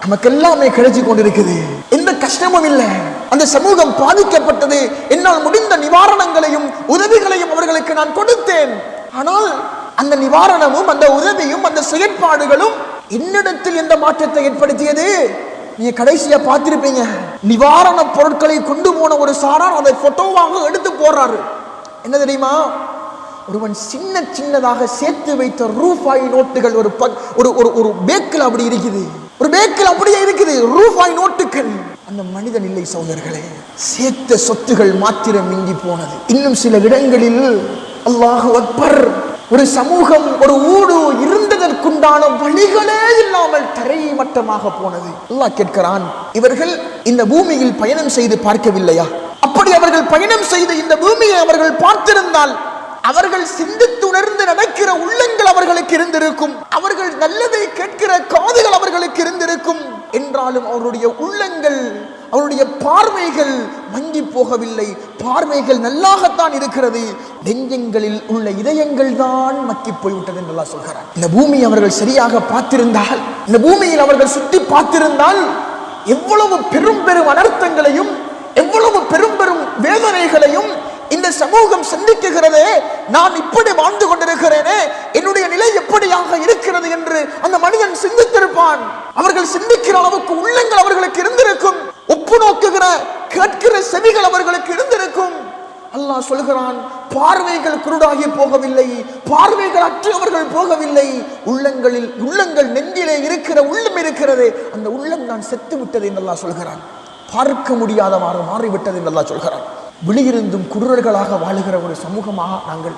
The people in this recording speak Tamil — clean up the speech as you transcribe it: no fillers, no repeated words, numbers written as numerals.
நமக்கு எல்லாமே கிடைச்சு கொண்டிருக்குது, எந்த கஷ்டமும் இல்லை. அந்த சமூகம் பாதிக்கப்பட்டது, என்னால் முடிந்த நிவாரணங்களையும் உதவிகளையும் அவர்களுக்கு நான் கொடுத்தேன். ஆனால் அந்த நிவாரணமும் அந்த உதவியும் அந்த செயற்பாடுகளும் என்னிடத்தில் எந்த மாற்றத்தை ஏற்படுத்தியது? நீங்க கடைசியா பார்த்திருப்பீங்க, நிவாரண பொருட்களை கொண்டு போன ஒரு சாரார் அதை போட்டோவாக எடுத்து போடுறாரு. என்ன தெரியுமா? ஒருவன் சின்ன சின்னதாக சேர்த்து வைத்த ரூபாய் நோட்டுகள் ஒரு பேக்கில் அப்படி இருக்குது, ஒரு பேக்கில் அப்படியே இருக்குது ரூபாய் நோட்டுகள். அந்த மனிதன் இல்லை சகோதரர்களே, சேர்த்த சொத்துகள் மாத்திரம் மிஞ்சி போனது. இன்னும் சில இடங்களில் அல்லாஹு அக்பர், ஒரு சமூகம் ஒரு ஊடு இருந்ததற்குண்டான வழிகளே இல்லாமல் தரை மட்டமாக போனது. அல்லாஹ் கேட்கிறான், இவர்கள் இந்த பூமியில் பயணம் செய்து பார்க்கவில்லையா? அப்படி அவர்கள் பயணம் செய்து இந்த பூமியை அவர்கள் பார்த்திருந்தால் அவர்கள் சிந்தித்து உணர்ந்து நடக்கிற உள்ளங்கள் அவர்களுக்கு இருந்திருக்கும், அவர்கள் நல்லதை கேட்கிற காதுகள் அவர்களுக்கு இருந்திருக்கும். என்றாலும் அவருடைய உள்ளங்கள், அவருடைய பார்வைகள் மங்கி போகவில்லை. பார்வைகள் நல்லாகத்தான் இருக்கிறது, நெஞ்சங்களில் உள்ள இதயங்கள் தான் மக்கி போய்விட்டது என்று அல்லாஹ் சொல்கிறார். இந்த பூமியை அவர்கள் சரியாக பார்த்திருந்தால், இந்த பூமியில் அவர்கள் சுற்றி பார்த்திருந்தால் எவ்வளவு பெரும் பெரும் அனர்த்தங்களையும் எவ்வளவு பெரும் பெரும் வேதனைகளையும் இந்த சமூகம் சந்திக்குகிறதே, நான் இப்படி வாழ்ந்து கொண்டிருக்கிறேனே, என்னுடைய நிலை எப்படியாக இருக்கிறது என்று அந்த மனிதன் சிந்தித்திருப்பான். அவர்கள் சிந்திக்கிற அளவுக்கு உள்ளங்கள் அவர்களுக்கு இருந்திருக்கும், ஒப்பு நோக்குகிற கேட்கிற செவிகள் அவர்களுக்கு இருந்திருக்கும். அல்லாஹ் சொல்கிறான், பார்வைகள் குருடாகி போகவில்லை, பார்வைகள் அற்றவர்கள் போகவில்லை, உள்ளங்கள் நெஞ்சிலே இருக்கிற உள்ளம் இருக்கிறது, அந்த உள்ளம் தான் செத்து விட்டது என்று அல்லாஹ் சொல்கிறான். பார்க்க முடியாதவாறு மாறிவிட்டது என்று அல்லாஹ் சொல்கிறான். விழியிருந்தும் குருடர்களாக வாழுகிற ஒரு சமூகமாக நாங்கள்